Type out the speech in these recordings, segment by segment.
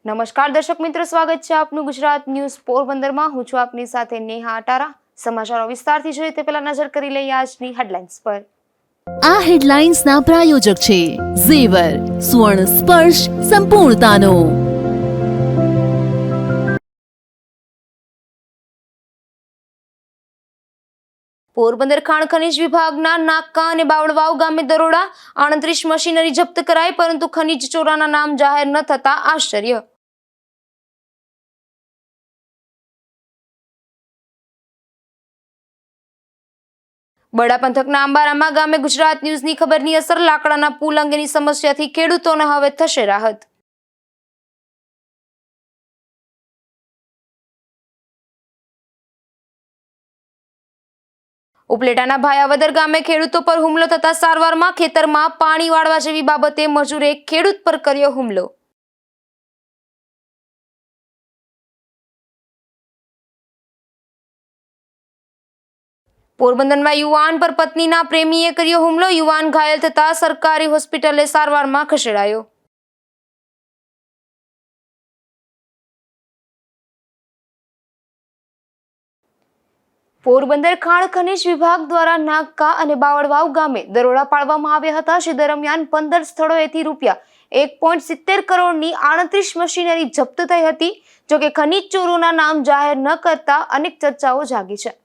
નમસ્કાર દર્શક મિત્રો, સ્વાગત છે આપનું ગુજરાત ન્યૂઝ પોરબંદરમાં। હું છું આપની સાથે નેહા અટારા। સમાચારો વિસ્તારથી જોઈએ તે પહેલા નજર કરી લઈએ આજની હેડલાઇન્સ પર। આ હેડલાઇન્સના પ્રાયોજક છે ઝેવર, સ્વર્ણ સ્પર્શ સંપૂર્ણતાનો। પોરબંદર ખાણ ખનીજ વિભાગના નાકા અને બાવળવાવ ગામે દરોડા, 38 મશીનરી જપ્ત કરાઈ, પરંતુ ખનીજ ચોરાના નામ જાહેર ન થતા આશ્ચર્ય। બડા પંથકના અંબારામા ગામે ગુજરાત ન્યૂઝની ખબરની અસર, લાકડાના પુલ અંગેની સમસ્યાથી ખેડૂતોને હવે થશે રાહત। ઉપલેટાના ભાયાવદર ગામે ખેડૂતો પર હુમલો થતા સારવારમાં, ખેતરમાં પાણી વાળવા જેવી બાબતે મજૂરે ખેડૂત પર કર્યો હુમલો। પોરબંદરમાં યુવાન પર પત્નીના પ્રેમીએ કર્યો હુમલો, યુવાન ઘાયલ થતા સરકારી હોસ્પિટલે સારવારમાં ખસેડાયો। પોરબંદર ખાણ ખનીજ વિભાગ દ્વારા નાકા અને બાવળવાવ ગામે દરોડા પાડવામાં આવ્યા હતા, જે દરમિયાન 15 સ્થળોએથી રૂપિયા 1.70 કરોડની 38 મશીનરી જપ્ત થઈ હતી। જોકે ખનીજ ચોરોના નામ જાહેર ન કરતા અનેક ચર્ચાઓ જાગી છે।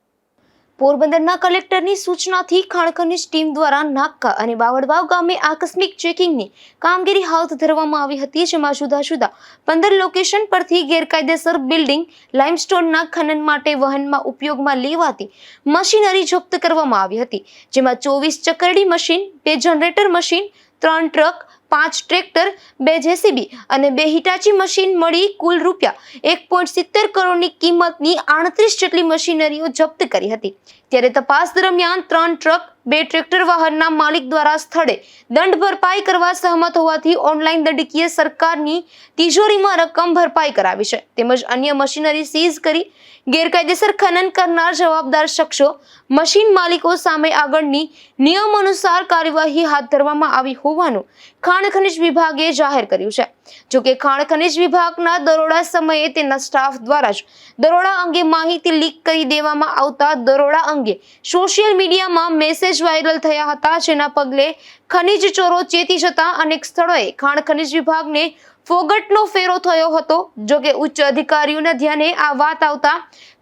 પોરબંદરના કલેક્ટરની સૂચનાથી ખાણ ખનીજ ટીમ દ્વારા નાકા અને બાવળવાવ ગામે આકસ્મિક ચેકિંગની કામગીરી હાથ ધરવામાં આવી હતી, જેમાં જુદા જુદા 15 લોકેશન પરથી ગેરકાયદેસર બિલ્ડિંગ, લાઇમસ્ટોનના ખનન માટે વહનમાં ઉપયોગમાં લેવાતી મશીનરી જપ્ત કરવામાં આવી હતી, જેમાં 24 ચકરડી machine, 2 generator machine, 3 truck, 5 tractor, 2 JCB અને 2 હિટાચી મશીન મળી કુલ રૂપિયા 1.70 કરોડની કિંમતની 38 જેટલી મશીનરીઓ જપ્ત કરી હતી। ત્યારે તપાસ દરમિયાન 3 ટ્રક, 2 ટ્રેક્ટર વાહનના માલિક દ્વારા સ્થળે દંડ ભરપાઈ કરવા સહમત હોવાથી ઓનલાઈન દંડકીય સરકારની તિજોરીમાં રકમ ભરપાઈ કરાવી છે, તેમજ અન્ય મશીનરી સીઝ કરી ગેરકાયદેસર ખનન કરનાર જવાબદાર શખ્સો, મશીન માલિકો સામે આગળની નિયમ અનુસાર કાર્યવાહી હાથ ધરવામાં આવી હોવાનું ખાણ ખનીજ વિભાગે જાહેર કર્યું છે। જોકે ખાણ ખનીજ વિભાગના દરોડા સમયે તેના સ્ટાફ દ્વારા જ દરોડા અંગે માહિતી લીક કરી દેવામાં આવતા દરોડા અંગે સોશિયલ મીડિયામાં મેસેજ વાયરલ થયા હતા, જેના પગલે ખનીજ ચોરો ચેતી જતા અનેક સ્થળોએ ખાણ ખનીજ વિભાગને ફોગટનો ફેરો થયો હતો। જોકે ઉચ્ચ અધિકારીઓના ધ્યાને આ વાત આવતા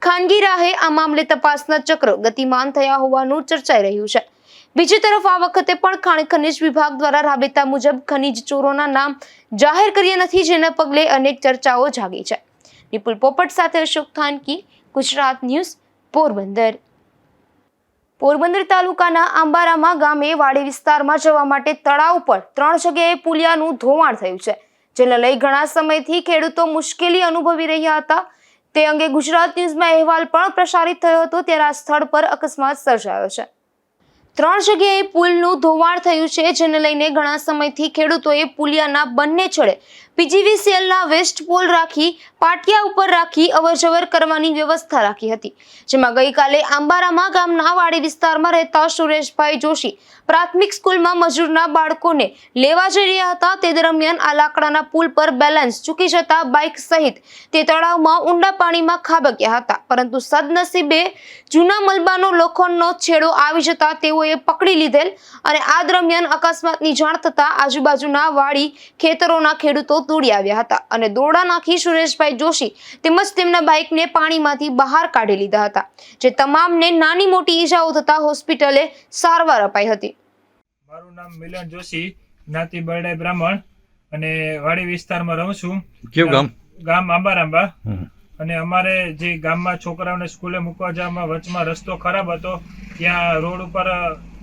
ખાનગી રાહે આ મામલે તપાસના ચક્ર ગતિમાન થયા હોવાનું ચર્ચાઈ રહ્યું છે। બીજી તરફ આ વખતે પણ ખાણ ખનીજ વિભાગ દ્વારા રાબેતા મુજબ ખનીજ ચોરોના નામ જાહેર કર્યા નથી, જેના પગલે અનેક ચર્ચાઓ જાગી છે। નિપુલ પોપટ સાથે અશોક થાનકી, ગુજરાત ન્યૂઝ, પોરબંદર। પોરબંદર તાલુકાના અંબારામા ગામે વાડી વિસ્તારમાં જવા માટે તળાવ પર 3 જગ્યાએ પુલિયાનું ધોવાણ થયું છે, જેને લઈ ઘણા સમયથી ખેડૂતો મુશ્કેલી અનુભવી રહ્યા હતા। તે અંગે ગુજરાત ન્યૂઝમાં અહેવાલ પણ પ્રસારિત થયો હતો, ત્યારે આ સ્થળ પર અકસ્માત સર્જાયો છે। 3 જગ્યાએ પુલનું ધોવાણ થયું છે, જેને લઈને ઘણા સમયથી ખેડૂતોએ પુલિયાના બંને છેડે પીજીવીસીએલના વેસ્ટ પોલ રાખી પાટિયા ઉપર રાખી અવરજવર કરવાની વ્યવસ્થા રાખી હતી, જેમાં ગઈકાલે અંબારામા ગામના વાડી વિસ્તારમાં રહેતા સુરેશભાઈ જોશી પ્રાથમિક સ્કૂલમાં મજૂરના બાળકોને લેવા જઈ રહ્યા હતા। તે દરમિયાન આ લાકડાના પુલ પર બેલેન્સ ચૂકી જતા બાઇક સહિત તે તળાવમાં ઊંડા પાણીમાં ખાબક્યા હતા, પરંતુ સદનસીબે જૂના મલબાનો લોખંડનો છેડો આવી જતા તેઓએ પકડી લીધેલ અને આ દરમિયાન અકસ્માતની જાણ થતા આજુબાજુના વાડી ખેતરોના ખેડૂતો દોડી આવ્યા હતા અને દોરડા નાખી સુરેશભાઈ જોશી તેમજ તેમના બાઇકને પાણીમાંથી બહાર કાઢી લીધા હતા, જે તમામને નાની મોટી ઈજાઓ થતા હોસ્પિટલે સારવાર અપાઈ હતી। મારું નામ મિલન જોશી, જ્ઞાતિ બરડાઈ બ્રાહ્મણ અને વાડી વિસ્તારમાં રહું છું। કેવું ગામ અંબારાંબા। અને અમારે જે ગામમાં છોકરાઓને સ્કૂલે મૂકવા જવામાં વચમાં રસ્તો ખરાબ હતો, ત્યાં રોડ ઉપર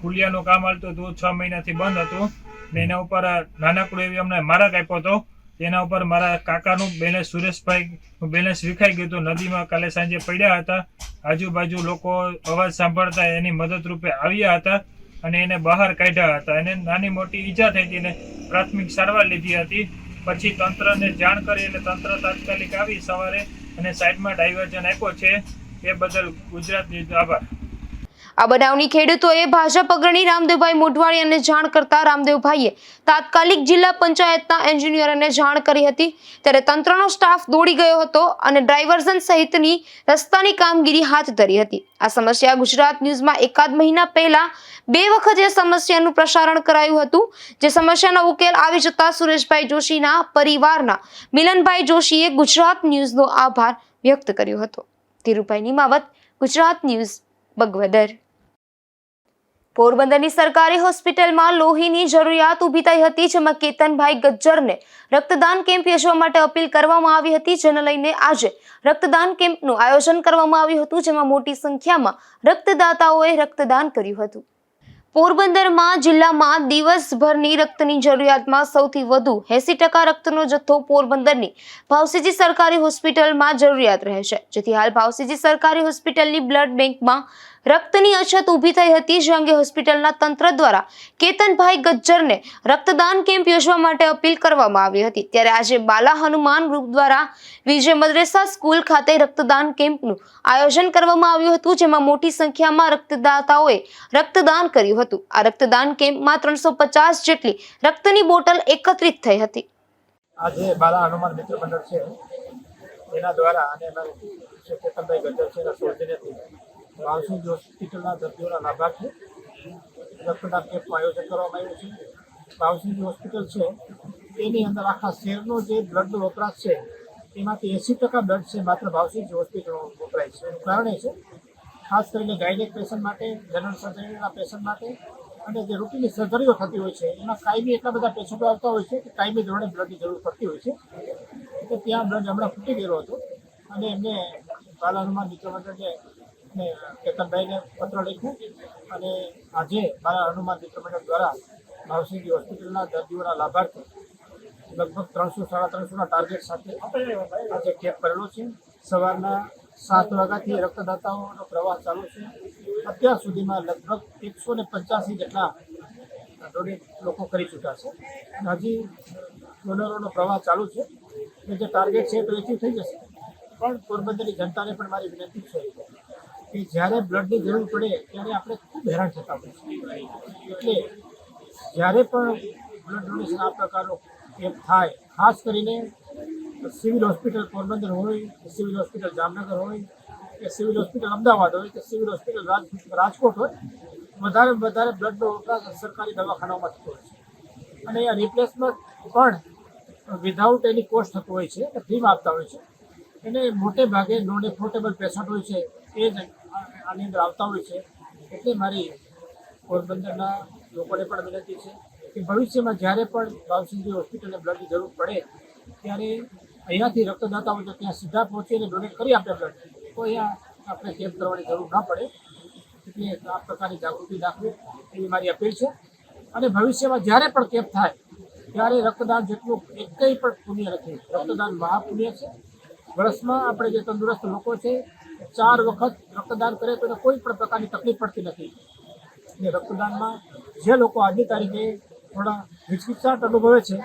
પુલિયાનું કામ હાલતું હતું, 6 મહિનાથી બંધ હતું ને એના ઉપર નાનકડું એવી અમને મારક આપ્યો હતો। તેના ઉપર મારા કાકાનું બેલેન્સ, સુરેશભાઈનું બેલેન્સ વિખાઈ ગયું હતું, નદીમાં કાલે સાંજે પડ્યા હતા। આજુબાજુ લોકો અવાજ સાંભળતા એની મદદરૂપે આવ્યા હતા અને એને બહાર કાઢ્યા હતા। એને નાની મોટી ઈજા થઈ હતી ને પ્રાથમિક સારવાર લીધી હતી। પછી તંત્રને જાણ કરી એટલે તંત્ર તાત્કાલિક આવી સવારે અને સાઈડમાં ડાયવર્ઝન આપ્યો છે, એ બદલ ગુજરાત ન્યૂઝ આભાર। આ બનાવની ખેડૂતોએ ભાજપ અગ્રણી રામદેવભાઈ મોઢવાડિયાને જાણ કરતા રામદેવભાઈએ તાત્કાલિક જિલ્લા પંચાયતના એન્જિનિયરને જાણ કરી હતી, ત્યારે તંત્રનો સ્ટાફ દોડી ગયો હતો અને ડ્રાઇવર્ઝન સહિતની રસ્તાની કામગીરી હાથ ધરી હતી. આ સમસ્યા ગુજરાત ન્યૂઝમાં એકાદ મહિના પહેલા 2 વખત એ સમસ્યાનું પ્રસારણ કરાયું હતું, જે સમસ્યાનો ઉકેલ આવી જતા સુરેશભાઈ જોશીના પરિવારના મિલનભાઈ જોશીએ ગુજરાત ન્યૂઝનો આભાર વ્યક્ત કર્યો હતો. ધીરુભાઈ નિમાવત, ગુજરાત ન્યૂઝ, બગવદર. પોરબંદરની સરકારી હોસ્પિટલમાં લોહીની જરૂરિયાત ઊભી થઈ હતી, જેમાં કેતનભાઈ ગજ્જરને રક્તદાન કેમ્પ યોજવા માટે અપીલ કરવામાં આવી હતી, જેને લઈને આજે રક્તદાન કેમ્પનું આયોજન કરવામાં આવ્યું હતું, જેમાં મોટી સંખ્યામાં રક્તદાતાઓએ રક્તદાન કર્યું હતું. પોરબંદરમાં જિલ્લામાં દિવસભરની રક્તની જરૂરિયાતમાં સૌથી વધુ 80% રક્તનો જથ્થો પોરબંદરની ભાવસીજી સરકારી હોસ્પિટલમાં જરૂરિયાત રહે છે, જેથી હાલ ભાવસીજી સરકારી હોસ્પિટલની બ્લડ બેંકમાં રક્તની અછત ઊભી થઈ હતી, જે અંગે હોસ્પિટલના તંત્ર દ્વારા કેતનભાઈ ગજ્જરને રક્તદાન કેમ્પ યોજવા માટે અપીલ કરવામાં આવી હતી. ત્યારે આજે બાલા હનુમાન ગ્રુપ દ્વારા વિજય મદ્રેસા સ્કૂલ ખાતે રક્તદાન કેમ્પનું આયોજન કરવામાં આવ્યું હતું, જેમાં મોટી સંખ્યામાં રક્તદાતાઓએ રક્તદાન કર્યું હતું. આ રક્તદાન કેમ્પમાં 350 જેટલી રક્તની બોટલ એકત્રિત થઈ હતી. આજે બાલા હનુમાન મિત્ર મંડળ છે એના દ્વારા અને કેતનભાઈ ગજ્જર છે એના સૌજન્યથી ભાવસીજી હોસ્પિટલના દર્દીઓના લાભાર્થે રક્તદાન કેમ્પનું આયોજન કરવામાં આવ્યું છે. ભાવસીજી હોસ્પિટલ છે એની અંદર આખા શહેરનો જે બ્લડનો વપરાશ છે એમાંથી 80% બ્લડ છે માત્ર ભાવસીજી હોસ્પિટલમાં વપરાય છે. એનું કારણ એ છે ખાસ કરીને ગાયનેક પેશન્ટ માટે, જનરલ સર્જરીના પેશન્ટ માટે અને જે રૂટીનની સર્જરીઓ થતી હોય છે એમાં કાયમી એટલા બધા પેશન્ટો આવતા હોય છે કે કાયમી ધોરણે બ્લડની જરૂર પડતી હોય છે. એટલે ત્યાં બ્લડ હમણાં ફૂટી ગયેલો હતો અને એમને બાલા હનુમાન મિત્ર મંડળને અને કેતનભાઈને પત્ર લખ્યું અને આજે બાલા હનુમાન મિત્ર મંડળ દ્વારા ભાવસીજી હોસ્પિટલના દર્દીઓના લાભાર્થે લગભગ 300-350ના ટાર્ગેટ સાથે આજે કેમ્પ કરેલો છે. સવારના 7 વાગ્યાથી રક્તદાતાઓનો પ્રવાહ ચાલુ છે. અત્યાર સુધીમાં લગભગ 185 જેટલા ડોનેટ લોકો કરી ચૂક્યા છે. હજી ડોનરોનો પ્રવાહ ચાલુ છે. જે ટાર્ગેટ છે તો એથી થઈ જશે. પણ પોરબંદરની જનતાને પણ મારી વિનંતી છે કે જ્યારે બ્લડની જરૂર પડે ત્યારે આપણે ખૂબ હેરાન થતા હોય છે. એટલે જ્યારે પણ બ્લડ ડોનેશન આ પ્રકારનો કેમ્પ થાય, ખાસ કરીને સિવિલ હોસ્પિટલ પોરબંદર હોય કે સિવિલ હોસ્પિટલ જામનગર હોય કે સિવિલ હોસ્પિટલ અમદાવાદ હોય કે સિવિલ હોસ્પિટલ રાજકોટ હોય, વધારે વધારે બ્લડનો વપરાશ સરકારી દવાખાનાઓમાં થતો હોય છે. અને આ રિપ્લેસમેન્ટ પણ વિધાઉટ એની કોસ્ટ થતું હોય છે, ફ્રીમાં આપતા હોય છે. એને મોટે ભાગે નોન એફોર્ડેબલ પેશન્ટ હોય છે એ જ આની અંદર આવતા હોય છે. એટલે મારી પોરબંદરના લોકોને પણ વિનંતી છે કે ભવિષ્યમાં જ્યારે પણ ભાવસીજી હોસ્પિટલને બ્લડની જરૂર પડે ત્યારે અહીંયાથી રક્તદાતાઓ જો ત્યાં સીધા પહોંચીને ડોનેટ કરી આપે બ્લડ, તો અહીંયા આપણે કેમ્પ કરવાની જરૂર ના પડે. એટલે આ પ્રકારની જાગૃતિ દાખવી એવી મારી અપીલ છે. અને ભવિષ્યમાં જ્યારે પણ કેમ્પ થાય ત્યારે રક્તદાન જેટલું એકઈ પણ પુણ્ય નથી. રક્તદાન મહાપુણ્ય છે. વર્ષમાં આપણે જે તંદુરસ્ત લોકો છે 4 વખત રક્તદાન કરે તો એને કોઈ પણ પ્રકારની તકલીફ પડતી નથી. એટલે રક્તદાનમાં જે લોકો આજની તારીખે થોડા હિચકિચાટ અનુભવે છે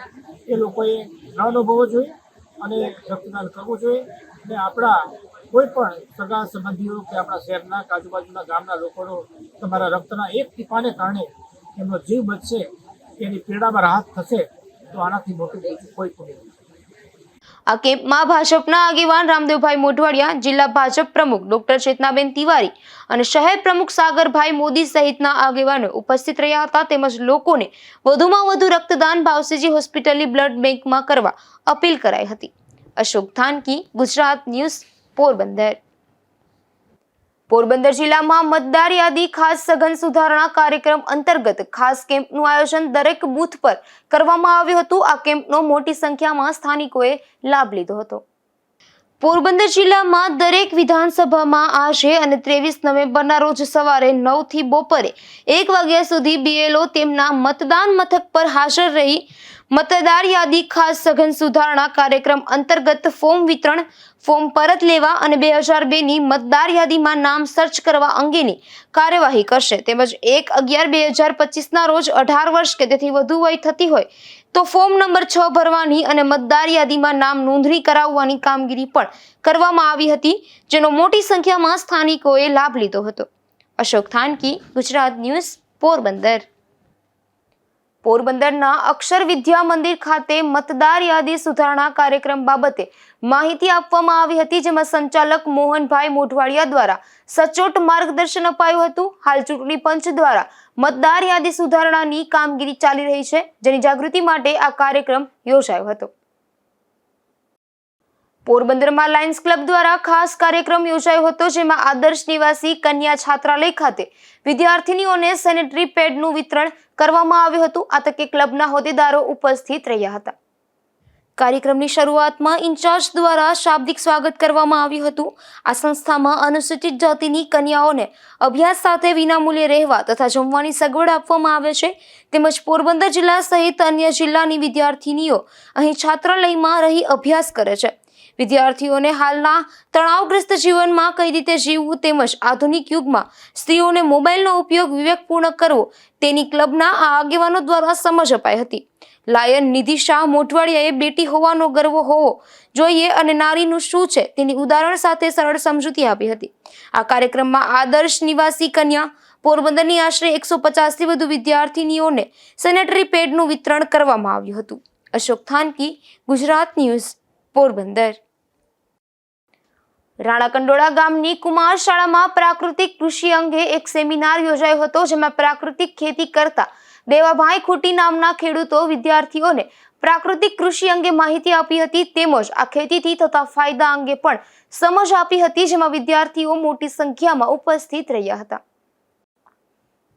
એ લોકોએ ન અનુભવવો જોઈએ અને રક્તદાન કરવું જોઈએ. અને આપણા કોઈ પણ સગા સંબંધીઓ કે આપણા શહેરના કે આજુબાજુના ગામના લોકોનો તમારા રક્તના એક ટીપાને કારણે એમનો જીવ બચશે, એની પીડામાં રાહત થશે, તો આનાથી મોટું કોઈ પુણ્ય નથી. આ કેમ્પમાં ભાજપના આગેવાન રામદેવભાઈ મોઢવાડિયા, જિલ્લા ભાજપ પ્રમુખ ડોક્ટર ચેતનાબેન તિવારી અને શહેર પ્રમુખ સાગરભાઈ મોદી સહિતના આગેવાનો ઉપસ્થિત રહ્યા હતા. તેમજ લોકોને વધુમાં વધુ રક્તદાન ભાવસીજી હોસ્પિટલની બ્લડ બેંકમાં કરવા અપીલ કરાઈ હતી. અશોક થાનકી, ગુજરાત ન્યૂઝ, પોરબંદર. પોરબંદર જિલ્લામાં મતદાર યાદી ખાસ સઘન સુધારણા કાર્યક્રમ અંતર્ગત ખાસ કેમ્પનું આયોજન દરેક બૂથ પર કરવામાં આવ્યું હતું. આ કેમ્પનો મોટી સંખ્યામાં સ્થાનિકોએ લાભ લીધો હતો. પોરબંદર જિલ્લામાં દરેક વિધાનસભામાં આજે અને 23 નવેમ્બરના રોજ સવારે 9 થી બપોરે 1 વાગ્યા સુધી BLO તેમના મતદાન મથક પર હાજર રહી મતદાર યાદી ખાસ સઘન સુધારણા કાર્યક્રમ અંતર્ગત ફોર્મ વિતરણ, ફોર્મ પરત લેવા અને 2002ની મતદાર યાદીમાં નામ સર્ચ કરવા અંગેની કાર્યવાહી કરશે. તેમજ 1/11/2025ના રોજ 18 વર્ષ કે તેથી વધુ વય થતી હોય તો ફોર્મ નંબર 6 ભરવાની અને મતદાર યાદીમાં નામ નોંધણી કરાવવાની કામગીરી પણ કરવામાં આવી હતી, જેનો મોટી સંખ્યામાં સ્થાનિકોએ લાભ લીધો હતો. અશોક થાનકી, ગુજરાત ન્યૂઝ, પોરબંદર. પોરબંદરના અક્ષર વિદ્યા મંદિર ખાતે મતદાર યાદી સુધારણા કાર્યક્રમ બાબતે માહિતી આપવામાં આવી હતી, જેમાં સંચાલક મોહનભાઈ મોઢવાડિયા દ્વારા સચોટ માર્ગદર્શન અપાયું હતું. હાલ ચૂંટણી પંચ દ્વારા મતદાર યાદી સુધારણાની કામગીરી ચાલી રહી છે, જેની જાગૃતિ માટે આ કાર્યક્રમ યોજાયો હતો. પોરબંદરમાં લાયન્સ ક્લબ દ્વારા ખાસ કાર્યક્રમ યોજાયો હતો, જેમાં આદર્શ નિવાસી કન્યા છાત્રાલય ખાતે વિદ્યાર્થીનીઓને સેનેટરી પેડનું વિતરણ કરવામાં આવ્યું હતું. આ તકે ક્લબના હોદ્દેદારો ઉપસ્થિત રહ્યા હતા. કાર્યક્રમની શરૂઆતમાં ઇન્ચાર્જ દ્વારા શાબ્દિક સ્વાગત કરવામાં આવ્યું હતું. આ સંસ્થામાં અનુસૂચિત જાતિની કન્યાઓને અભ્યાસ સાથે વિનામૂલ્યે રહેવા તથા જમવાની સગવડ આપવામાં આવે છે. તેમજ પોરબંદર જિલ્લા સહિત અન્ય જિલ્લાની વિદ્યાર્થીનીઓ અહીં છાત્રાલયમાં રહી અભ્યાસ કરે છે. વિદ્યાર્થીઓને હાલના તણાવગ્રસ્ત જીવનમાં કઈ રીતે જીવવું તેમજ આધુનિક યુગમાં સ્ત્રીઓને મોબાઈલનો ઉપયોગ વિવેકપૂર્ણ કરવો તેની ક્લબના આ આગેવાનો દ્વારા સમજ અપાઈ હતી. લાયન નિધિ શાહ મોઢવાડિયાએ બેટી હોવાનો ગર્વ હોવો જોઈએ અને નારીનું શું છે તેની ઉદાહરણ સાથે સરળ સમજૂતી આપી હતી. આ કાર્યક્રમમાં આદર્શ નિવાસી કન્યા પોરબંદરની આશરે 150થી વધુ વિદ્યાર્થીનીઓને સેનેટરી પેડનું વિતરણ કરવામાં આવ્યું હતું. અશોક થાનકી, ગુજરાત ન્યૂઝ, પોરબંદર. રાણાકંડોળા ગામની કુમાર શાળામાં પ્રાકૃતિક કૃષિ અંગે એક સેમિનાર યોજાયો હતો, જેમાં પ્રાકૃતિક ખેતી કરતા દેવાભાઈ ખુટી નામના ખેડૂતો વિદ્યાર્થીઓને પ્રાકૃતિક કૃષિ અંગે માહિતી આપી હતી, તેમજ આ ખેતીથી થતા ફાયદા અંગે પણ સમજ આપી હતી, જેમાં વિદ્યાર્થીઓ મોટી સંખ્યામાં ઉપસ્થિત રહ્યા હતા.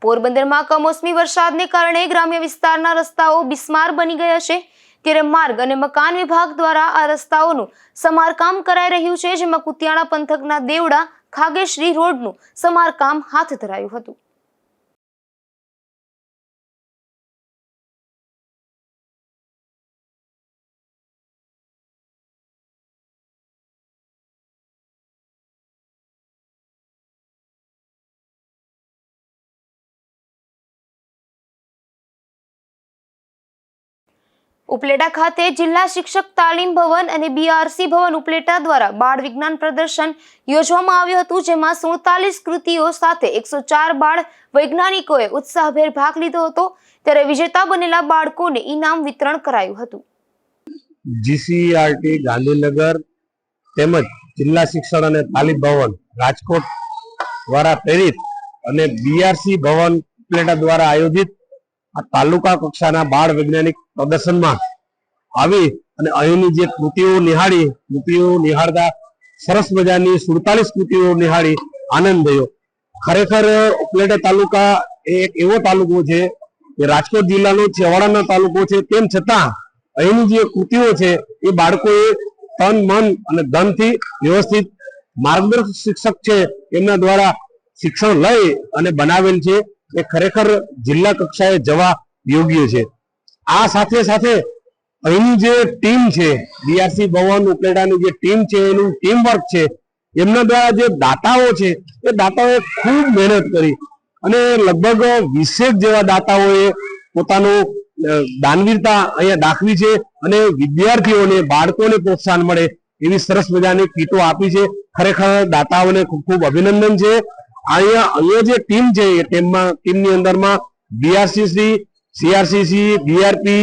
પોરબંદરમાં કમોસમી વરસાદને કારણે ગ્રામ્ય વિસ્તારના રસ્તાઓ બિસ્માર બની ગયા છે, ત્યારે માર્ગ અને મકાન વિભાગ દ્વારા આ રસ્તાઓનું સમારકામ કરાઈ રહ્યું છે, જેમાં કુતિયાણા પંથકના દેવડા ખાગેશ્રી રોડનું સમારકામ હાથ ધરાયું હતું. ઉપલેટા ખાતે જિલ્લા શિક્ષક તાલીમ ભવન અને બીઆરસી ભવન ઉપલેટા દ્વારા બાળ વિજ્ઞાન પ્રદર્શન યોજવામાં આવ્યું હતું, જેમાં 47 કૃતિઓ સાથે 104 બાળ વૈજ્ઞાનિકોએ ઉત્સાહભેર ભાગ લીધો હતો. ત્યારે વિજેતા બનેલા બાળકોને ઇનામ વિતરણ કરાયું હતું. જીસીઆરટી ગાંધીનગર તેમજ જિલ્લા શિક્ષણ અને તાલીમ ભવન રાજકોટ દ્વારા પ્રેરિત અને બીઆરસી ભવન ઉપલેટા દ્વારા આયોજિત આ તાલુકા કક્ષાના બાળ વૈજ્ઞાનિક પ્રદર્શનમાં આવી અને અહીંની જે કૃતિઓ નિહાળતા સરસ મજાની 47 કૃતિઓ નિહાળી આનંદ થયો. ખરેખર ઉપલેટા તાલુકા એ એક એવો તાલુકો છે કે રાજકોટ જિલ્લાનો છેવાડાનો તાલુકો છે, તેમ છતાં અહીંની જે કૃતિઓ છે એ બાળકોએ તન મન અને ધનથી વ્યવસ્થિત માર્ગદર્શક શિક્ષક છે એમના દ્વારા શિક્ષણ લઈ અને બનાવેલ છે. એ ખરેખર જિલ્લા કક્ષાએ જવા યોગ્ય છે. આ સાથે સાથે અહીંની જે ટીમ છે બીઆરસી ભવન ઉપલેટાની જે ટીમ છે એનું ટીમ વર્ક છે, એમના દ્વારા જે દાતાઓ છે એ દાતાઓએ ખૂબ મહેનત કરી અને લગભગ 20 જેવા દાતાઓએ પોતાનું દાનવીરતા અહીંયા દાખવી છે અને વિદ્યાર્થીઓને બાળકોને પ્રોત્સાહન મળે એવી સરસ મજાની કીટો આપી છે. ખરેખર દાતાઓને ખૂબ ખૂબ અભિનંદન છે. અહીંયા જે ટીમ છે એ ટીમની અંદરમાં બીઆરસીસી, સીઆરસીસી, બીઆરપી,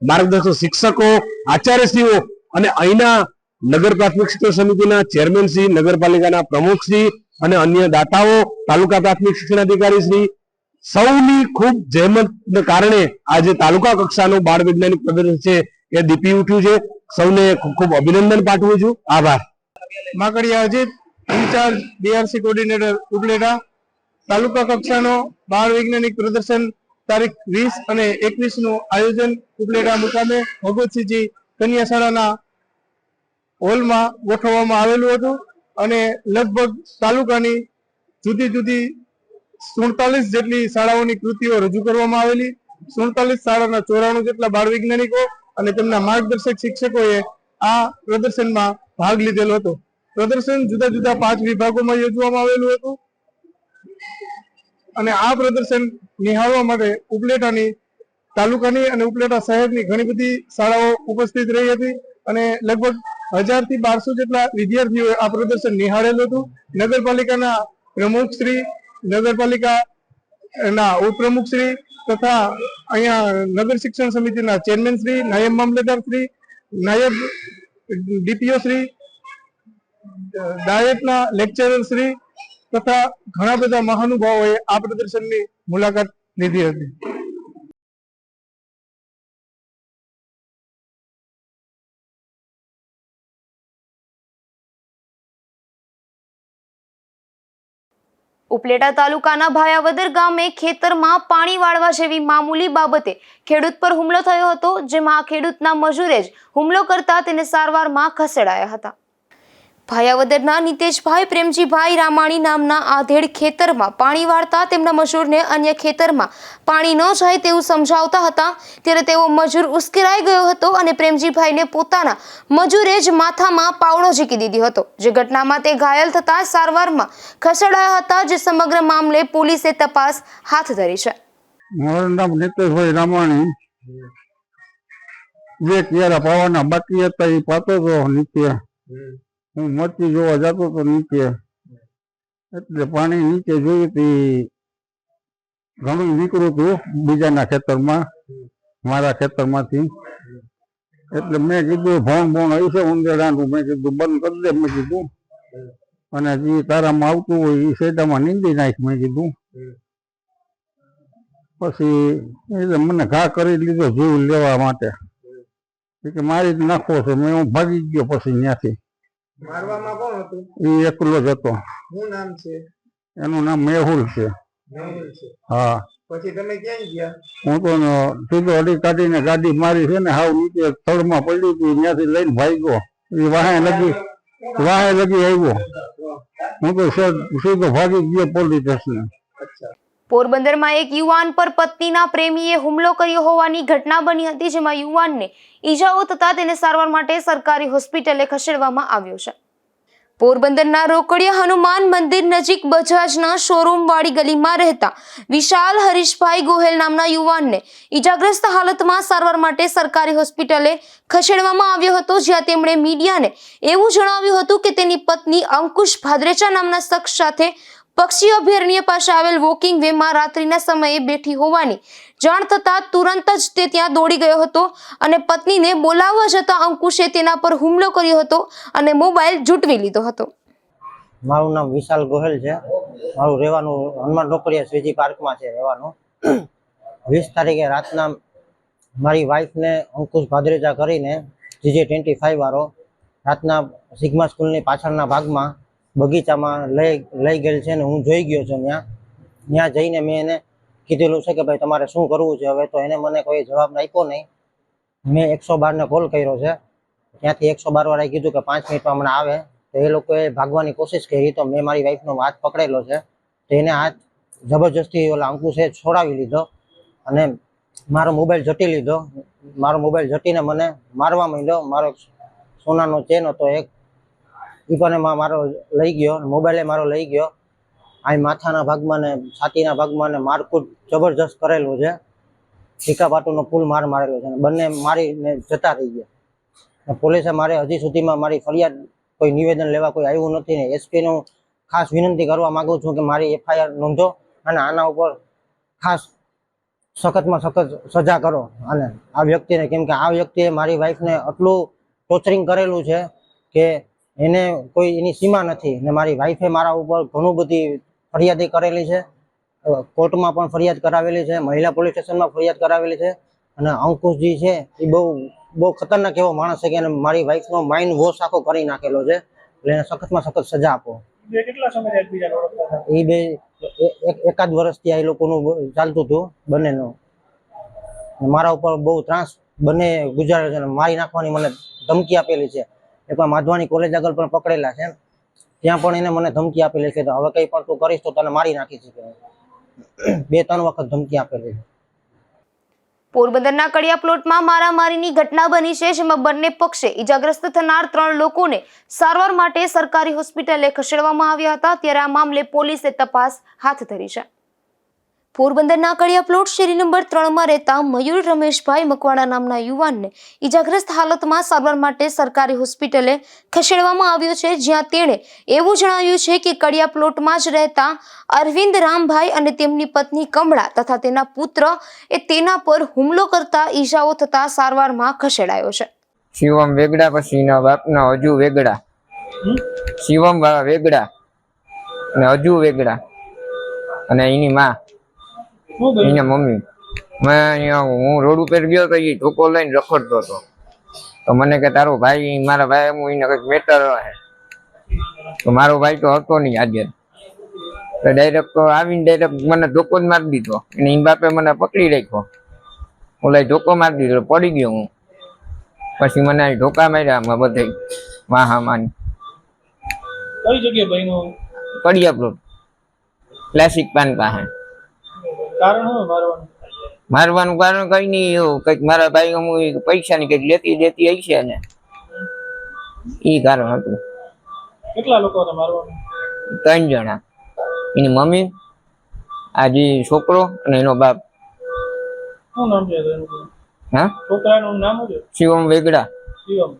માર્ગદર્શક શિક્ષકો, આચાર્યશ્રીઓ અને અહીંના નગર પ્રાથમિક શિક્ષણ સમિતિના ચેરમેનશ્રી, નગરપાલિકાના પ્રમુખશ્રી અને અન્ય દાતાઓ, તાલુકા પ્રાથમિક શિક્ષણાધિકારી શ્રી સૌની ખૂબ જહેમતને કારણે આજે તાલુકા કક્ષાનું બાળ વૈજ્ઞાનિક પ્રદર્શન છે એ દીપી ઉઠ્યું છે. સૌને ખૂબ ખૂબ અભિનંદન પાઠવું છું. આભાર. Makadiya Ajit, incharge BRC coordinator Upleta. તાલુકા કક્ષાનો બાળ વૈજ્ઞાનિક પ્રદર્શન તારીખ 20 અને 21 નું આયોજન ઉપલેટા મુકામે ભગવતસિંહજી કન્યા શાળાના હોલમાં ગોઠવવામાં આવેલું હતું અને લગભગ તાલુકાની જુદી જુદી 47 જેટલી શાળાઓની કૃતિઓ રજૂ કરવામાં આવેલી. 47 શાળાના 94 જેટલા બાળ વૈજ્ઞાનિકો અને તેમના માર્ગદર્શક શિક્ષકોએ આ પ્રદર્શનમાં ભાગ લીધેલો હતો. પ્રદર્શન જુદા જુદા 5 વિભાગોમાં યોજવામાં આવેલું હતું અને આ પ્રદર્શન નિહાળવા માટે ઉપલેટાની તાલુકાની અને ઉપલેટા શહેરની ઘણી બધી શાળાઓ ઉપસ્થિત રહી હતી અને લગભગ 1000 થી 1200 જેટલા વિદ્યાર્થીઓએ આ પ્રદર્શન નિહાળેલું હતું. નગરપાલિકાના પ્રમુખશ્રી, નગરપાલિકા ના ઉપપ્રમુખ શ્રી તથા અહીંયા નગર શિક્ષણ સમિતિના ચેરમેન શ્રી, નાયબ મામલતદાર શ્રી, નાયબ ડીપીઓ શ્રી, ડાયટના લેક્ચરર શ્રી તથા ઘણા બધા મહાનુભાવોએ આ પ્રદર્શનની મુલાકાત લીધી હતી. ઉપલેટા તાલુકાના ભાયાવદર ગામે ખેતરમાં પાણી વાળવા જેવી મામૂલી બાબતે ખેડૂત પર હુમલો થયો હતો, જેમાં આ ખેડૂતના મજૂરે જ હુમલો કરતા તેને સારવારમાં ખસેડાયા હતા. ભાયાવદરના નિતેશભાઈ પ્રેમજીભાઈ રામાણી નામના આધેડ ખેતરમાં પાણી વાળતા તેમના મજૂરને અન્ય ખેતરમાં પાણી ન જાય તેવું સમજાવતા હતા, ત્યારે તેઓ મજૂર ઉશ્કેરાઈ ગયો હતો અને પ્રેમજીભાઈને પોતાના મજૂરે જ માથામાં પાવડો ઝીકી દીધો હતો, જે ઘટનામાં તે ઘાયલ થતા સારવારમાં ખસેડાયા હતા, જે સમગ્ર મામલે પોલીસે તપાસ હાથ ધરી છે. મારું નામ નિતેશભાઈ રામાણી. જે ક્યારે પાવાના બાકી હતા એ પાતો હતો નીચે. હું મરચી જોવા જતો હતો નીચે, એટલે પાણી નીચે જોયું તો ઘણું નીકળ્યું હતું બીજાના ખેતરમાં, મારા ખેતરમાંથી. એટલે મેં કીધું ભણ આવી છે ઉંદેડાનું, મેં કીધું બંધ કરી દે, મેં કીધું, અને જે તારામાં આવતું હોય એ શેડામાં નીંદી નાખ, મેં કીધું. પછી એટલે મને ઘા કરી લીધો જીવ લેવા માટે, કે મારી જ નાખવો છે. મેં હું ભાગી ગયો પછી ત્યાંથી. મારવામાં કોણ હતું? એ એકલો જ હતો. શું નામ છે? એનું નામ મેહુલ છે. મેહુલ છે. હા. પછી તમે ક્યાં ગયા? હું તો સીધો અડી કાઢીને ગાડી મારી છે ને હાવ નીચે થડમાં પડી હતી, ત્યાંથી લઈને ભાગ્યો. એ વાહે લગી આવ્યો. હું તો સીધો ભાગી ગયો પોલીસ સ્ટેશન. પોરબંદરમાં એક યુવાન પર પત્નીના પ્રેમીએ હુમલો કર્યો હોવાની ઘટના બની હતી, જેમાં યુવાનને ઈજાઓ થતા તેને સારવાર માટે સરકારી હોસ્પિટલે ખસેડવામાં આવ્યો છે. પોરબંદરના રોકડિયા હનુમાન મંદિર નજીક બજાજના શોરૂમ વાળી ગલીમાં રહેતા વિશાલ હરીશભાઈ ગોહેલ નામના યુવાનને ઈજાગ્રસ્ત હાલતમાં સારવાર માટે સરકારી હોસ્પિટલે ખસેડવામાં આવ્યો હતો, જ્યાં તેમણે મીડિયાને એવું જણાવ્યું હતું કે તેની પત્ની અંકુશ ભાદરેચા નામના શખ્સ સાથે પક્ષી અભયારણ્ય પાસે આવેલ વોકિંગ વેમાં રાત્રિના સમયે બેઠી હોવાની જાણ થતા તુરંત જ તે ત્યાં દોડી ગયો હતો અને પત્નીને બોલાવવા જતા અંકુશે તેના પર હુમલો કર્યો હતો અને મોબાઈલ ઝૂંટવી લીધો હતો. મારું નામ વિશાલ ગોહેલ છે. મારું રહેવાનું હનુમાન રોકડિયા શ્રીજી પાર્કમાં છે રહેવાનું. 20 તારીખે રાતના મારી વાઈફને અંકુશ ભાદરેજા કરીને GJ25 વાળો રાતના સિગ્મા સ્કૂલની પાછળના ભાગમાં બગીચામાં લઈ ગયેલ છે ને હું જોઈ ગયો છું. ત્યાં જઈને મેં એને કીધેલું છે કે ભાઈ તમારે શું કરવું છે હવે, તો એને મને કોઈ જવાબ આપ્યો નહીં. મેં 112ને કોલ કર્યો છે, ત્યાંથી 112 વાળાએ કીધું કે 5 મિનિટમાં હમણાં આવે. તો એ લોકોએ ભાગવાની કોશિશ કરી, તો મેં મારી વાઈફનો હાથ પકડેલો છે, તો એને હાથ જબરજસ્તી ઓલા અંકુશે છોડાવી લીધો અને મારો મોબાઈલ ઝટી લીધો. મારો મોબાઈલ ઝટીને મને મારવા માંડ્યો. મારો સોનાનો ચેન હતો એક, એ પણ મારો લઈ ગયો, મોબાઈલે મારો લઈ ગયો. આ માથાના ભાગમાં ને છાતીના ભાગમાં ને મારકૂટ જબરજસ્ત કરેલું છે. ટીકા પાટુનો ફૂલ માર મારેલો છે. બંને મારીને જતા રહી ગયા. પોલીસે મારે હજી સુધીમાં મારી ફરિયાદ કોઈ નિવેદન લેવા કોઈ આવ્યું નથી ને એસપીનું ખાસ વિનંતી કરવા માંગુ છું કે મારી FIR નોંધો અને આના ઉપર ખાસ સખતમાં સખત સજા કરો અને આ વ્યક્તિને, કેમ કે આ વ્યક્તિએ મારી વાઈફને આટલું ટોર્ચરિંગ કરેલું છે કે એને કોઈ એની સીમા નથી. ને મારી વાઈફે મારા ઉપર ઘણું બધી ફરિયાદી કરેલી છે, કોર્ટમાં પણ ફરિયાદ કરાવેલી છે, મહિલા પોલીસ સ્ટેશનમાં ફરિયાદ કરાવેલી છે. અને અંકુશજી છે એ બહુ ખતરનાક એવો માણસ છે કે એને મારી વાઈફનો માઇન્ડ વોશ આખો કરી નાખેલો છે. એટલે એને સખતમાં સખત સજા આપો. કેટલા સમય એકબીજાને ઓળખતા હતા? એ બે એકાદ વર્ષથી આ લોકોનું ચાલતું હતું બંનેનું. મારા ઉપર બહુ ત્રાસ બંને ગુજારે છે, મારી નાખવાની મને ધમકી આપેલી છે. એકવાર માધવાની કોલેજ આગળ પણ પકડેલા છે, ત્યાં પણ એને મને ધમકી આપેલી છે કે હવે કંઈ પણ તું કરીશ તો તને મારી નાખીશ. 2-3 વખત ધમકી આપેલી છે. પોરબંદરના કડિયા પ્લોટમાં મારામારીની ઘટના બની છે, જેમાં બંને પક્ષે ઈજાગ્રસ્ત થનાર 3 લોકોને સારવાર માટે સરકારી હોસ્પિટલે ખસેડવામાં આવ્યા હતા, ત્યારે આ મામલે પોલીસે તપાસ હાથ ધરી છે. પોરબંદરના કડિયા પ્લોટ શેરી નંબર 3માં રહેતા મયુર રમેશભાઈ મકવાણા નામના યુવાનને ઈજાગ્રસ્ત હાલતમાં સારવાર માટે સરકારી હોસ્પિટલે ખસેડવામાં આવ્યો છે, જ્યાં તેણે એવું જણાવ્યું છે કે કડિયા પ્લોટમાં જ રહેતા અરવિંદ રામભાઈ અને તેમની પત્ની કમળા તથા તેના પુત્ર તેના પર હુમલો કરતા ઈજાઓ થતા સારવારમાં ખસેડાયો છે. શિવમ વેગડા પછીના બાપના હજુ વેગડા, શિવમ વેગડા અને હજુ વેગડા અને એની માં એના મમ્મી. હું રોડ ઉપર ગયો તો એ ધોકો લઈને રખડતો હતો, તો મને કે તારો ભાઈ, મારા ભાઈ હું એને કંઈક મેટર હે, તો મારો ભાઈ તો હતો નહીં હાજર, તો ડાયરેક્ટ આવીને ડાયરેક્ટ મને ધોકો જ મારી દીધો અને એની બાપે મને પકડી રાખ્યો, ઓલા ધોકો મારી દીધો, પડી ગયો હું. પછી મને ધોકા માર્યા આમાં બધે વાહામાં. કઈ જગ્યાએ બન્યું? કડિયા પ્લોટ ક્લાસિક પાન પાસે. કારણ શું મારવાનું? મારવાનું કારણ કઈ નહીં, એવું કઈક મારા ભાઈ હું પૈસા ની કઈક લેતી દેતી હશે ને એ કારણ હતું. કેટલા લોકો હતા મારવાનું? 3 જણા, એની મમ્મી, આ જે છોકરો અને એનો બાપ. શું નામ છે એનું? હા, છોકરાનું નામ શું છે? શિવમ વેગડા. શિવમ.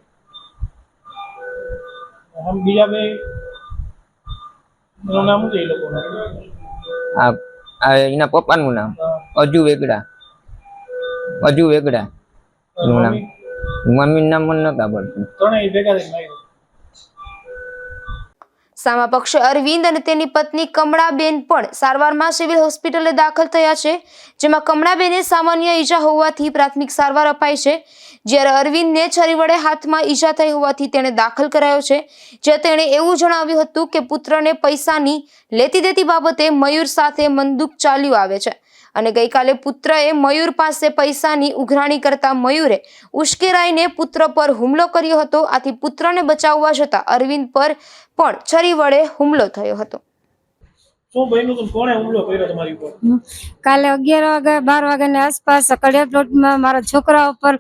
આમ બીજા બે એનું નામ શું છે એ લોકોનું? આ એના પપ્પાનું નામ અજુ વેગડા, અજુ વેગડા એનું નામ. મમ્મીનું નામ મને નતા પડતું. ત્રણેય ભેગા થઈને માર્યું. સામા પક્ષે અરવિંદ અને તેની પત્ની કમળાબેન પણ સારવારમાં સિવિલ હોસ્પિટલે દાખલ થયા છે, જેમાં કમળાબેને સામાન્ય ઈજા હોવાથી પ્રાથમિક સારવાર અપાઈ છે, જ્યારે અરવિંદને છરી વડે હાથમાં ઈજા થઈ હોવાથી તેણે દાખલ કરાયો છે, જ્યાં તેણે એવું જણાવ્યું હતું કે પુત્રને પૈસાની લેતી દેતી બાબતે મયુર સાથે મનદુખ ચાલ્યું આવે છે અને ગઈકાલે પુત્રએ મયુર પાસે પૈસાની ઉઘરાણી કરતા મયુરે ઉશ્કેરાઈને પુત્ર પર હુમલો કર્યો હતો. આથી પુત્રને બચાવવા જતા અરવિંદ પર પણ છરી વડે હુમલો થયો હતો. શું બન્યું હતું? કોણે હુમલો કર્યો તમારી ઉપર? કાલે 11 વાગે 12 વાગ્યાની આસપાસ કડિયા પ્લોટમાં મારા છોકરા ઉપર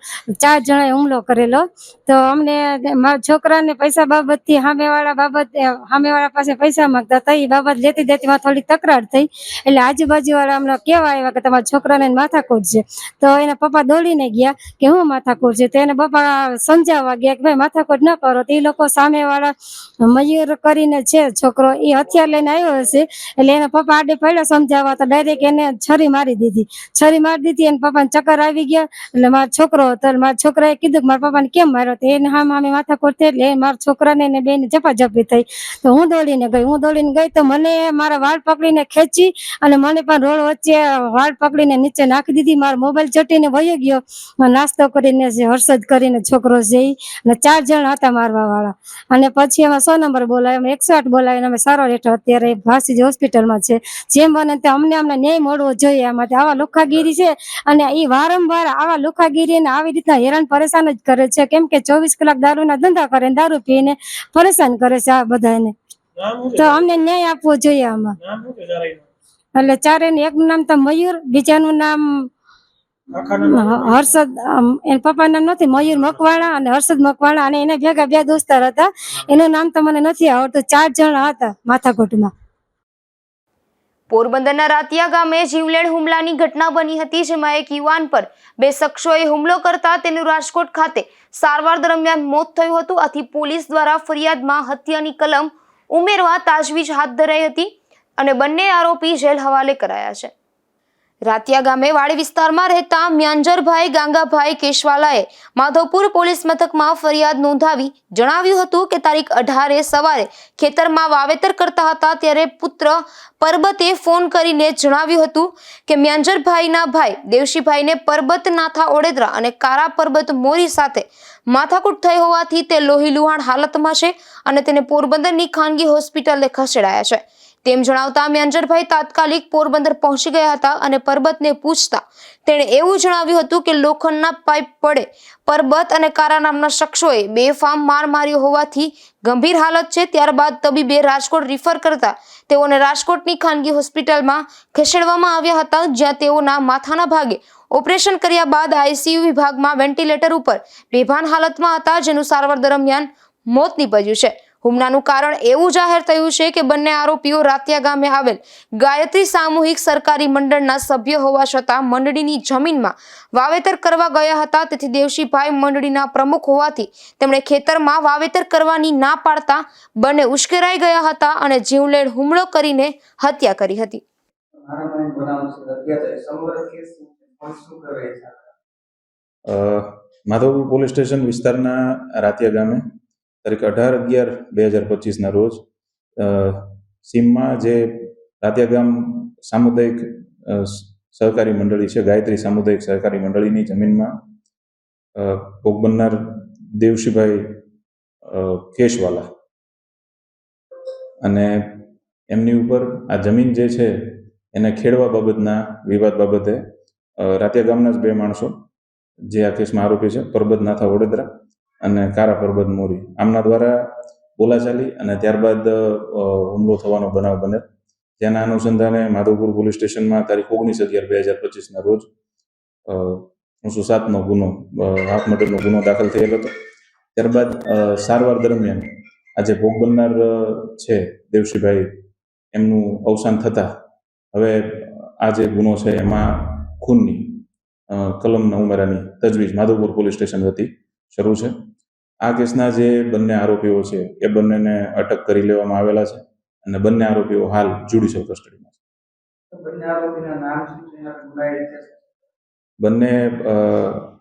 4 જણાએ હુમલો કરેલો. તો અમને મારા છોકરાને પૈસા બાબતથી સામેવાળા પાસે પૈસા માંગતા હતા, એ બાબત લેતી દેતીમાં થોડી તકરાર થઈ, એટલે આજુબાજુવાળા અમને કહેવા આવ્યા કે તમારા છોકરાને માથાકૂટ છે. તો એના પપ્પા દોડીને ગયા કે હું માથાકૂટ છે, તો એને પપ્પા સમજાવવા ગયા કે ભાઈ માથાકૂટ ન કરો. તો એ લોકો સામેવાળા મયુર કરીને છે છોકરો, એ હથિયાર લઈને આવ્યો હશે, એટલે એના પપ્પા આડે પડ્યા સમજાવવા તો ડાયરેક્ટ એને છરી મારી દીધી. એને પપ્પાને ચક્કર આવી ગયા. એટલે મારો છોકરો હતો, મારા છોકરાએ કીધું કે મારા પપ્પાને કેમ માર્યો, તો એને સામે માથાકૂટ થઈ, એટલે મારા છોકરાને ને બેને ઝપાઝપી થઈ. તો હું દોડીને ગઈ તો મને મારા વાળ પકડીને ખેંચી અને મને પણ રોડ વચ્ચે વાળ પકડીને નીચે નાખી દીધી. મારો મોબાઈલ ચોટીને વયો ગયો. નાસ્તો કરીને હર્ષદ કરીને છોકરો છે અને 4 જણ હતા મારવા વાળા. અને પછી અમે 100 નંબર બોલાવ્યો, અમે 108 બોલાવીને અમે સારો રેટો અત્યારે ભાસી હોસ્પિટલમાં છે. જેમ બને તે અમને ન્યાય મળવો જોઈએ. આમાંથી આવા લુખાગીરી છે અને એ વારંવાર આવા લુખાગીરીને આવી રીતના હેરાન પરેશાન જ કરે છે, કેમ કે 24 કલાક દારૂના ધંધા કરે, દારૂ પીને પરેશાન કરે છે આ બધાને. તો અમને ન્યાય આપવો જોઈએ આમાં. એટલે ચારેયનું એકનું નામ તો મયુર, બીજાનું નામ હર્ષદ, એના પપ્પા નામ નથી, મયુર મકવાણા અને હર્ષદ મકવાણા, અને એના ભેગા 2 દોસ્તાર હતા, એનું નામ તો મને નથી આવડતું. 4 જણા હતા માથાકૂટમાં. પોરબંદરના રાતિયા ગામે જીવલેણ હુમલાની ઘટના બની હતી, જેમાં એક યુવાન પર 2 શખ્સોએ હુમલો કરતા તેનું રાજકોટ ખાતે સારવાર દરમિયાન મોત થયું હતું. આથી પોલીસ દ્વારા ફરિયાદમાં હત્યાની કલમ ઉમેરવા તાજવીજ હાથ ધરાઈ હતી અને બંને આરોપી જેલ હવાલે કરાયા છે. રાતિયા ગામે વાડી વિસ્તારમાં રહેતા મ્યાંજરભાઈ ગાંગાભાઈ કેશવાલાએ માધવપુર પોલીસ મથકમાં ફરિયાદ નોંધાવી જણાવ્યું હતું કે તારીખ 18 સવારે ખેતરમાં વાવેતર કરતા હતા, ત્યારે પુત્ર પરબતે ફોન કરીને જણાવ્યું હતું કે મ્યાંજરભાઈના ભાઈ દેવશીભાઈને પરબત નાથા ઓડેદરા અને કારા પરબત મોરી સાથે માથાકૂટ થઈ હોવાથી તે લોહીલુહાણ હાલતમાં છે અને તેને પોરબંદરની ખાનગી હોસ્પિટલે ખસેડાયા છે. તેમ જણાવતા મ્યાંજરભાઈ તાત્કાલિક પોરબંદર પહોંચી ગયા હતા અને પરબતને પૂછતા તેણે એવું જણાવ્યું હતું કે લોખંડના પાઇપ પડે પરબત અને કારા નામના શખ્સોએ બેફામ માર માર્યો હોવાથી ગંભીર હાલત છે. ત્યારબાદ તબીબે રાજકોટ રિફર કરતા તેઓને રાજકોટની ખાનગી હોસ્પિટલમાં ખસેડવામાં આવ્યા હતા, જ્યાં તેઓના માથાના ભાગે ઓપરેશન કર્યા બાદ આઈસીયુ વિભાગમાં વેન્ટિલેટર ઉપર બેભાન હાલતમાં હતા, જેનું સારવાર દરમિયાન મોત નીપજ્યું છે. હુમલાનું કારણ એવું જાહેર થયું છે કે બંને આરોપીઓ રાતિયા ગામે આવેલ ગાયત્રી સામૂહિક સરકારી મંડળના સભ્ય હોવા છતાં મંડળીની જમીનમાં વાવેતર કરવા ગયા હતા. તેથી દેવશીભાઈ મંડળીના પ્રમુખ હોવાથી તેમણે ખેતરમાં વાવેતર કરવાની ના પાડતા બંને ઉશ્કેરાઈ ગયા હતા અને જીવલેણ હુમલો કરીને હત્યા કરી હતી. માધવપુર પોલીસ સ્ટેશન વિસ્તારના રાતિયા ગામે તારીખ 18/11/2025 રોજ સીમમાં જે રાતિયા ગામ સામુદાયિક સહકારી મંડળી છે, ગાયત્રી સામુદાયિક સહકારી મંડળીની જમીનમાં ભોગ બનનાર દેવશીભાઈ કેશવાલા અને એમની ઉપર આ જમીન જે છે એને ખેડવા બાબતના વિવાદ બાબતે રાતિયા ગામના જ બે માણસો જે આ કેસમાં આરોપી છે, પરબત નાથા વડોદરા અને કારા પરબત મોરી, આમના દ્વારા બોલાચાલી અને ત્યારબાદ હુમલો થવાનો બનાવ બને. જેના અનુસંધાને માધવપુર પોલીસ સ્ટેશનમાં તારીખ 19/11/2025 રોજ 307નો ગુનો, હાફ મર્ડરનો ગુનો દાખલ થયેલ હતો. ત્યારબાદ સારવાર દરમિયાન આજે ભોગ બનનાર છે દેવશીભાઈ, એમનું અવસાન થતાં હવે આ જે ગુનો છે એમાં ખૂનની કલમના ઉમેરાની તજવીજ માધવપુર પોલીસ સ્ટેશન વતી શરૂ છે. આ કેસના જે બંને આરોપીઓ છે એ બંનેને અટક કરી લેવામાં આવેલા છે અને બંને આરોપીઓ હાલ જ્યુડિશિયલ કસ્ટડીમાં છે. બંને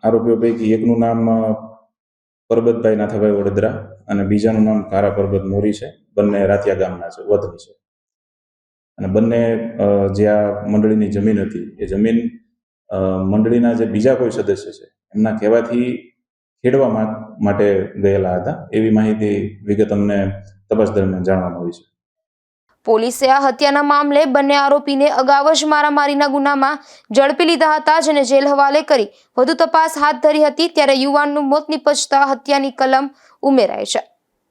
આરોપીઓ પૈકી એકનું નામ પરબતભાઈ નાથાભાઈ વડોદરા અને બીજાનું નામ કારા પરબત મોરી છે. બંને રાતિયા ગામના છે, વતની છે. અને બંને જે આ મંડળીની જમીન હતી એ જમીન મંડળીના જે બીજા કોઈ સદસ્ય છે એમના કહેવાથી ખેડવા માટે ગયેલા હતા, એવી માહિતી વિગત અમને તપાસ દરમિયાન જાણવા મળી છે. પોલીસે આ હત્યાના મામલે બંને આરોપીને અગાઉ જ મારામારીના ગુનામાં ઝડપી લીધા હતા, જેને જેલ હવાલે કરી વધુ તપાસ હાથ ધરી હતી. ત્યારે યુવાનનું મોત નિપજતા હત્યાની કલમ ઉમેરાય છે.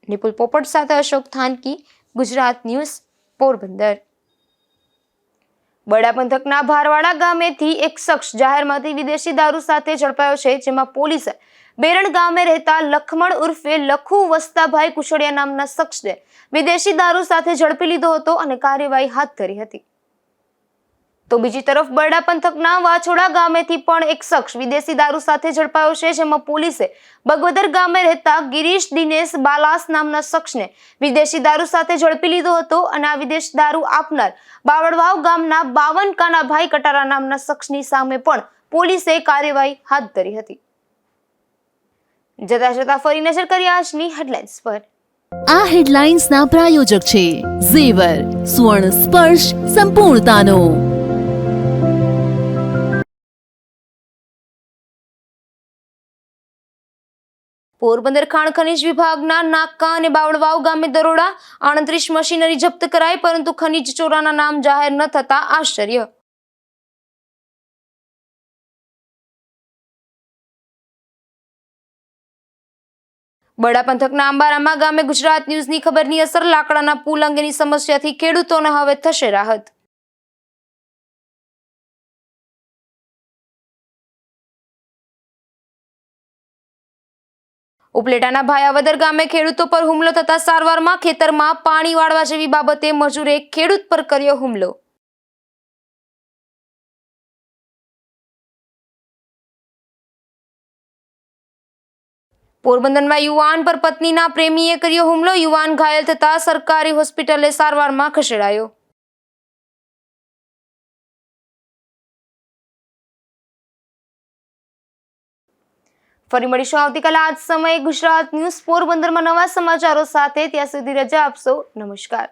નિપુલ પોપટ સાથે અશોક થાનકી, ગુજરાત ન્યૂઝ, પોરબંદર. બરડા પંથકના ભારવાડા ગામેથી એક શખ્સ જાહેરમાંથી વિદેશી દારૂ સાથે ઝડપાયો છે, જેમાં પોલીસે બેરણ ગામે રહેતા લખમણ ઉર્ફે લખુ વસ્તાભાઈ કુશડિયા નામના શખ્સને વિદેશી દારૂ સાથે ઝડપી લીધો હતો અને કાર્યવાહી હાથ ધરી હતી. તો બીજી તરફ બરડા પંથકના વાછોડા ગામેથી પણ એક શખ્સ વિદેશી દારૂ સાથે ઝડપાયો છે, જેમાં પોલીસે બગવદર ગામે રહેતા ગિરીશ દિનેશ બાલાસ નામના શખ્સને વિદેશી દારૂ સાથે ઝડપી લીધો હતો અને આ વિદેશ દારૂ આપનાર બાવળવાવ ગામના 52 કાનાભાઈ કટારા નામના શખ્સની સામે પણ પોલીસે કાર્યવાહી હાથ ધરી હતી. જતા ફરી નજર કરીએ આજની હેડલાઇન્સ પર. આ હેડલાઇન્સના પ્રાયોજક છે ઝેવર, સ્વર્ણ સ્પર્શ સંપૂર્ણતાનો. પોરબંદર ખાણ ખનીજ વિભાગના નાકા અને બાવળવાવ ગામે દરોડા, 38 મશીનરી જપ્ત કરાઈ, પરંતુ ખનીજ ચોરાના નામ જાહેર ન થતા આશ્ચર્ય. બરડા પંથકના આંબારામા ગામે ગુજરાત ન્યૂઝની ખબરની અસર, લાકડાના પુલ અંગેની સમસ્યાથી ખેડૂતોને હવે થશે રાહત. ઉપલેટાના ભાયાવદર ગામે ખેડૂતો પર હુમલો થતા સારવારમાં, ખેતરમાં પાણી વાળવા જેવી બાબતે મજૂરે ખેડૂત પર કર્યો હુમલો. પોરબંદરમાં યુવાન પર પત્નીના પ્રેમીએ કર્યો હુમલો, યુવાન ઘાયલ થતા સરકારી હોસ્પિટલે સારવારમાં ખસેડાયો. ફરી મળીશું આવતીકાલે આ જ સમયે ગુજરાત ન્યૂઝ પોરબંદરમાં નવા સમાચારો સાથે. ત્યાં સુધી રજા આપશો. નમસ્કાર.